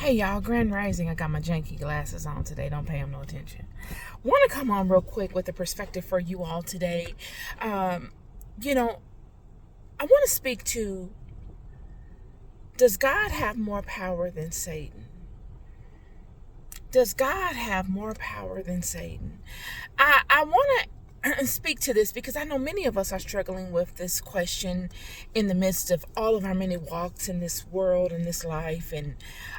Hey y'all, Grand Rising. I got my janky glasses on today. Don't pay them no attention. Want to come on real quick with a perspective for you all today. Um, I want to speak to, does God have more power than Satan? Does God have more power than Satan? I want to speak to this because I know many of us are struggling with this question in the midst of all of our many walks in this world and this life and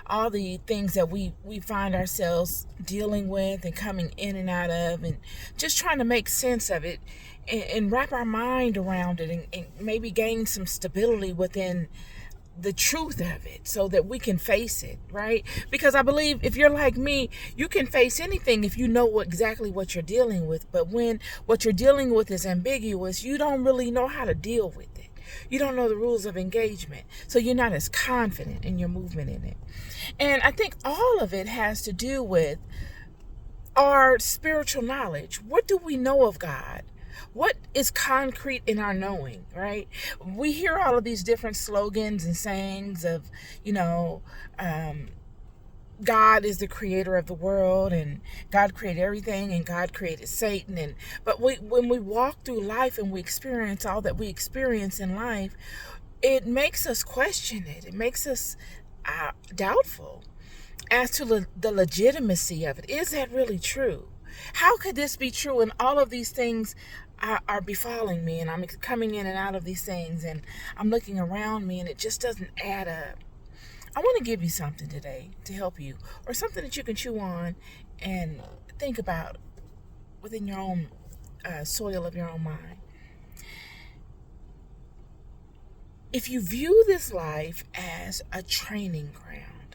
all the things that we find ourselves dealing with and coming in and out of, and just trying to make sense of it and wrap our mind around it, and maybe gain some stability within the truth of it so that we can face it, right? Because I believe if you're like me, you can face anything if you know exactly what you're dealing with. But when what you're dealing with is ambiguous, you don't really know how to deal with it. You don't know the rules of engagement, so you're not as confident in your movement in it. And I think all of it has to do with our spiritual knowledge. What do we know of God? What is concrete in our knowing, right? We hear all of these different slogans and sayings of, God is the creator of the world, and God created everything, and God created Satan. But when we walk through life and we experience all that we experience in life, it makes us question it. It makes us doubtful as to the legitimacy of it. Is that really true? How could this be true? And all of these things are befalling me, and I'm coming in and out of these things, and I'm looking around me, and it just doesn't add up. I want to give you something today to help you, or something that you can chew on and think about within your own soil of your own mind. If you view this life as a training ground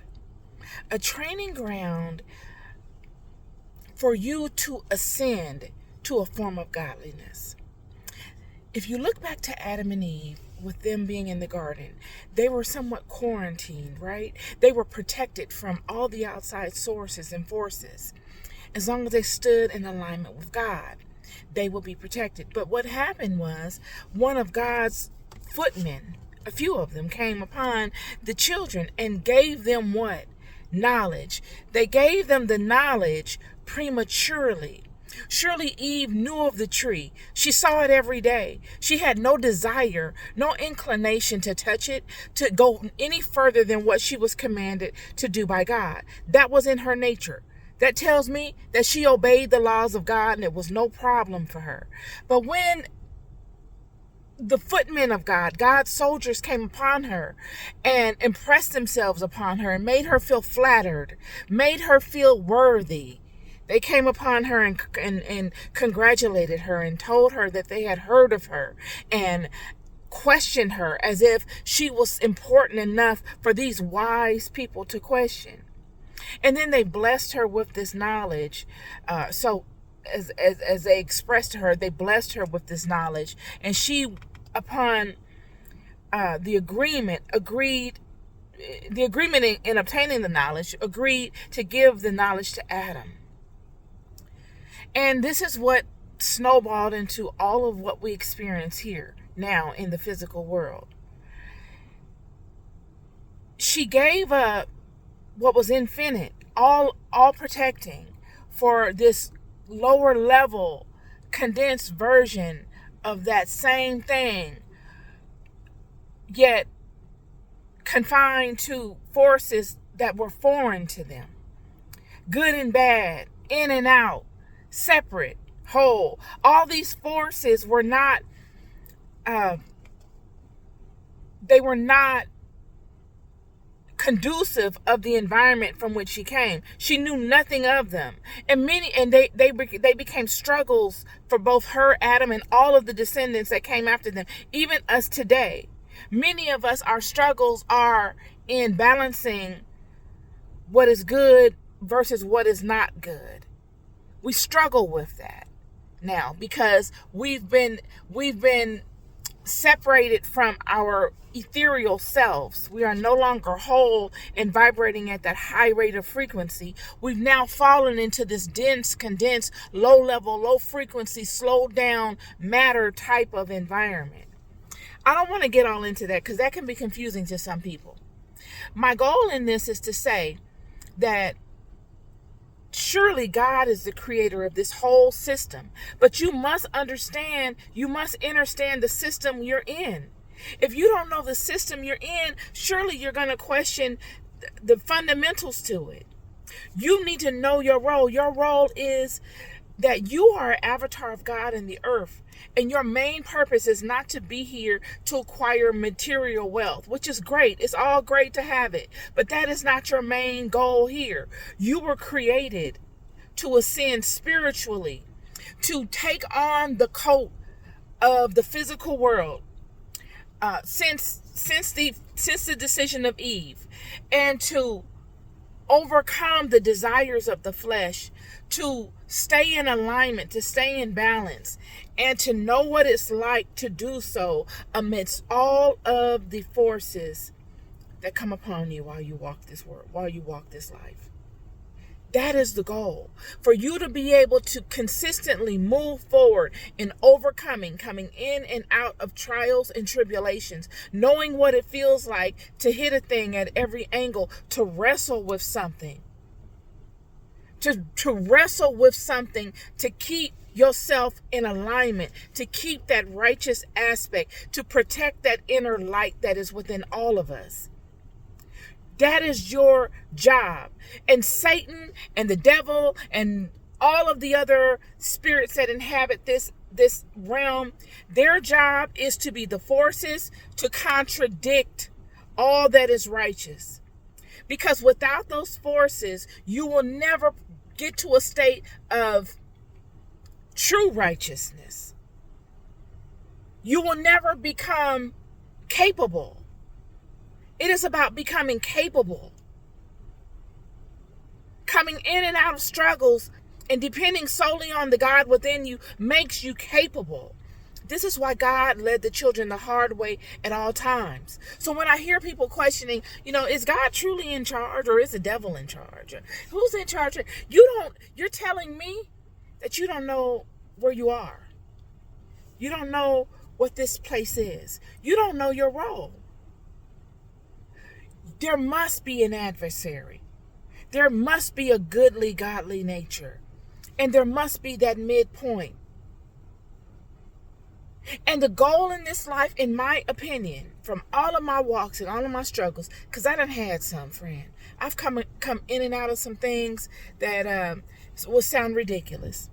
for you to ascend to a form of godliness. If you look back to Adam and Eve, with them being in the garden, they were somewhat quarantined, right? They were protected from all the outside sources and forces. As long as they stood in alignment with God, they would be protected. But what happened was, one of God's footmen, a few of them, came upon the children and gave them what? Knowledge. They gave them the knowledge prematurely. Surely Eve knew of the tree. She saw it every day. She had no desire, no inclination to touch it, to go any further than what she was commanded to do by God. That was in her nature. That tells me that she obeyed the laws of God and it was no problem for her. But when the footmen of God, God's soldiers, came upon her and impressed themselves upon her and made her feel flattered, made her feel worthy, they came upon her and congratulated her and told her that they had heard of her and questioned her as if she was important enough for these wise people to question. And then they blessed her with this knowledge. So as they expressed to her, they blessed her with this knowledge. And she, upon the agreement in obtaining the knowledge, agreed to give the knowledge to Adam. And this is what snowballed into all of what we experience here now in the physical world. She gave up what was infinite, all protecting, for this lower level, condensed version of that same thing, yet confined to forces that were foreign to them. Good and bad, in and out, separate, whole. All these forces were not conducive of the environment from which she came. She knew nothing of them. And they became struggles for both her, Adam, and all of the descendants that came after them, even us today. Many of us, our struggles are in balancing what is good versus what is not good. We struggle with that now because we've been separated from our ethereal selves. We are no longer whole and vibrating at that high rate of frequency. We've now fallen into this dense, condensed, low level, low frequency, slowed down matter type of environment. I don't want to get all into that because that can be confusing to some people. My goal in this is to say, that surely God is the creator of this whole system, but you must understand the system you're in. If you don't know the system you're in, surely you're going to question the fundamentals to it. You need to know your role. Your role is that you are an avatar of God in the earth. And your main purpose is not to be here to acquire material wealth, which is great. It's all great to have it. But that is not your main goal here. You were created to ascend spiritually, to take on the coat of the physical world. Since the decision of Eve, and to overcome the desires of the flesh, to stay in alignment, to stay in balance, and to know what it's like to do so amidst all of the forces that come upon you while you walk this world, while you walk this life. That is the goal, for you to be able to consistently move forward in overcoming, coming in and out of trials and tribulations, knowing what it feels like to hit a thing at every angle, to wrestle with something, to wrestle with something, to keep yourself in alignment, to keep that righteous aspect, to protect that inner light that is within all of us. That is your job. And Satan and the devil and all of the other spirits that inhabit this realm, their job is to be the forces to contradict all that is righteous. Because without those forces, you will never get to a state of true righteousness. You will never become capable. It is about becoming capable. Coming in and out of struggles and depending solely on the God within you makes you capable. This is why God led the children the hard way at all times. So when I hear people questioning, is God truly in charge, or is the devil in charge? Who's in charge? You're telling me that you don't know where you are. You don't know what this place is. You don't know your role. There must be an adversary. There must be a goodly, godly nature. And there must be that midpoint. And the goal in this life, in my opinion, from all of my walks and all of my struggles, because I done had some, friend. I've come in and out of some things that will sound ridiculous.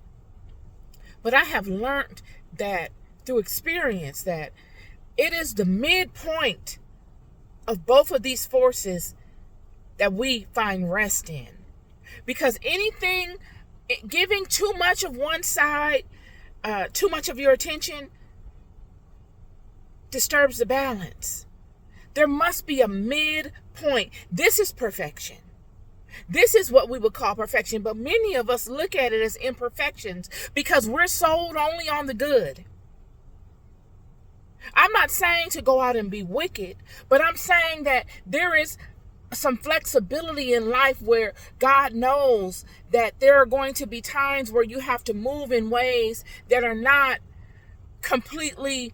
But I have learned that through experience that it is the midpoint of both of these forces that we find rest in. Because anything, giving too much of one side, too much of your attention, disturbs the balance. There must be a midpoint. This is perfection. This is what we would call perfection, but many of us look at it as imperfections because we're sold only on the good. I'm not saying to go out and be wicked, but I'm saying that there is some flexibility in life where God knows that there are going to be times where you have to move in ways that are not completely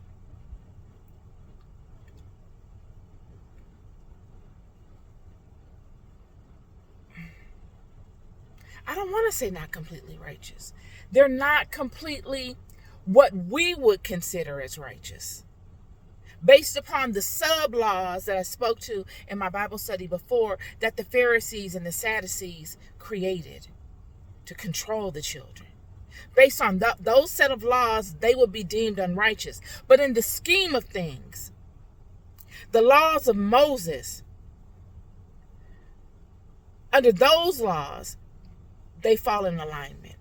I don't want to say not completely righteous. They're not completely what we would consider as righteous. Based upon the sub-laws that I spoke to in my Bible study before, that the Pharisees and the Sadducees created to control the children. Based on those set of laws, they would be deemed unrighteous. But in the scheme of things, the laws of Moses, under those laws, they fall in alignment.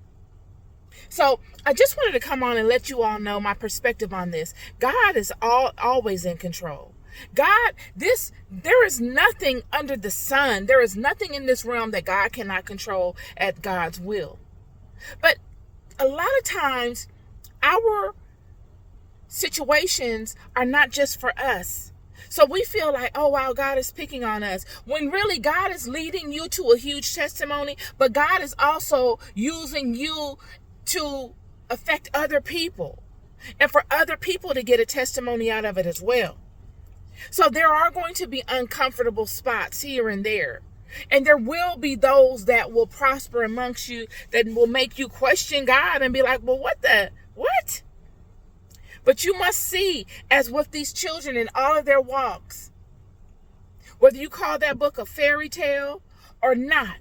So I just wanted to come on and let you all know my perspective on this. God is always in control. There is nothing under the sun. There is nothing in this realm that God cannot control at God's will. But a lot of times our situations are not just for us. So we feel like, oh, wow, God is picking on us. When really God is leading you to a huge testimony, but God is also using you to affect other people and for other people to get a testimony out of it as well. So there are going to be uncomfortable spots here and there. And there will be those that will prosper amongst you that will make you question God and be like, well, what? But you must see, as with these children in all of their walks, whether you call that book a fairy tale or not,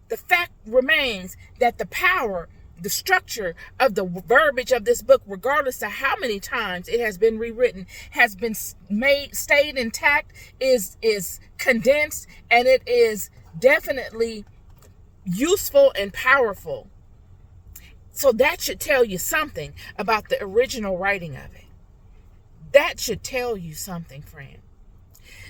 the fact remains that the power, the structure of the verbiage of this book, regardless of how many times it has been rewritten, has been stayed intact, is condensed, and it is definitely useful and powerful. So that should tell you something about the original writing of it. That should tell you something, friend.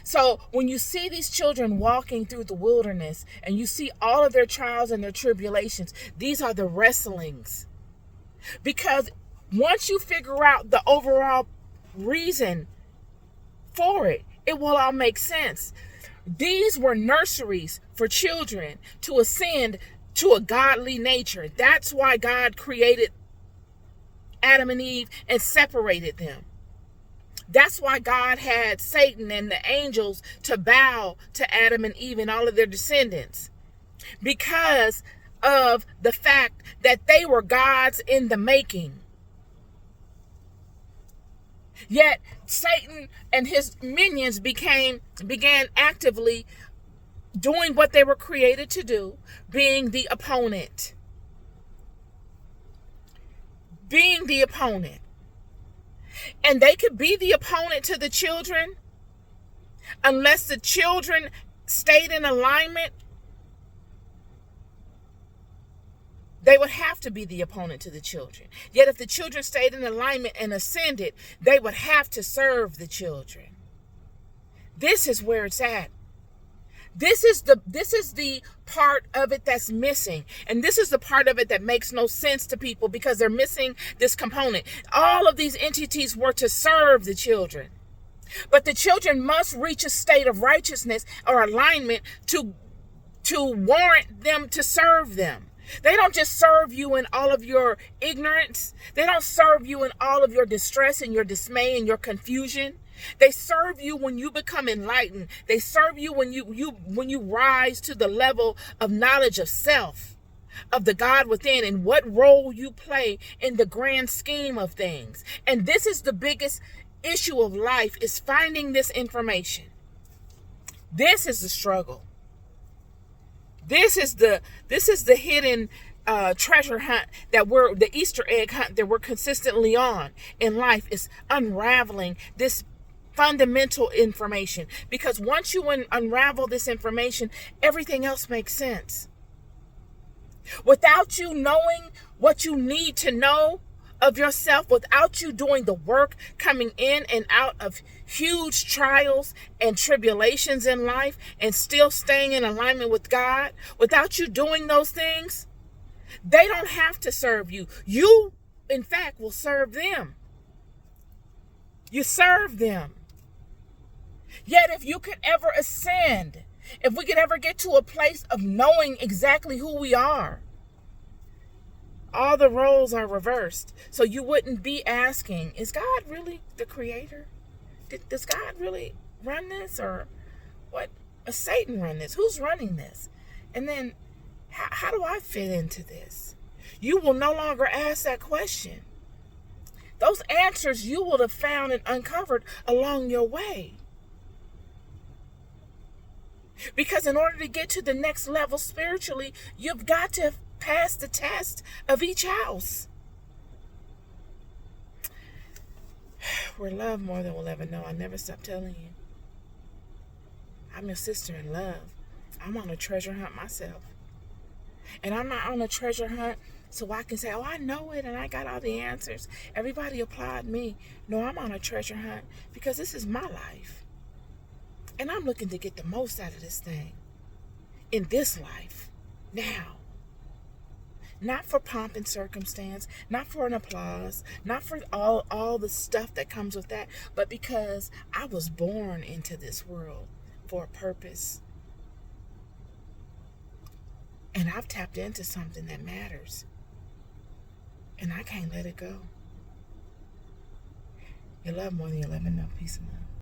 So when you see these children walking through the wilderness and you see all of their trials and their tribulations, these are the wrestlings. Because once you figure out the overall reason for it, it will all make sense. These were nurseries for children to ascend to a godly nature. That's why God created Adam and Eve and separated them. That's why God had Satan and the angels to bow to Adam and Eve and all of their descendants, because of the fact that they were gods in the making. Yet Satan and his minions began actively doing what they were created to do, being the opponent. Being the opponent. And they could be the opponent to the children unless the children stayed in alignment. They would have to be the opponent to the children. Yet if the children stayed in alignment and ascended, they would have to serve the children. This is where it's at. This is the part of it that's missing. And this is the part of it that makes no sense to people, because they're missing this component. All of these entities were to serve the children. But the children must reach a state of righteousness or alignment to warrant them to serve them. They don't just serve you in all of your ignorance. They don't serve you in all of your distress and your dismay and your confusion. They serve you when you become enlightened. They serve you when you rise to the level of knowledge of self, of the God within, and what role you play in the grand scheme of things. And this is the biggest issue of life, is finding this information. This is the struggle. This is the hidden treasure hunt the Easter egg hunt that we're consistently on in life, is unraveling this fundamental information. Because once you unravel this information, everything else makes sense. Without you knowing what you need to know of yourself, without you doing the work, coming in and out of huge trials and tribulations in life and still staying in alignment with God, without you doing those things, they don't have to serve you. You, in fact, will serve them. You serve them. Yet if you could ever ascend, if we could ever get to a place of knowing exactly who we are, all the roles are reversed. So you wouldn't be asking, is God really the creator? Does God really run this? Or what? Does Satan run this? Who's running this? And then how do I fit into this? You will no longer ask that question. Those answers you will have found and uncovered along your way. Because in order to get to the next level spiritually, you've got to pass the test of each house. We're loved more than we'll ever know. I never stop telling you. I'm your sister in love. I'm on a treasure hunt myself. And I'm not on a treasure hunt so I can say, oh, I know it and I got all the answers. Everybody applaud me. No, I'm on a treasure hunt because this is my life. And I'm looking to get the most out of this thing in this life, now. Not for pomp and circumstance, not for an applause, not for all the stuff that comes with that, but because I was born into this world for a purpose. And I've tapped into something that matters. And I can't let it go. You love more than you'll ever know. Peace and love.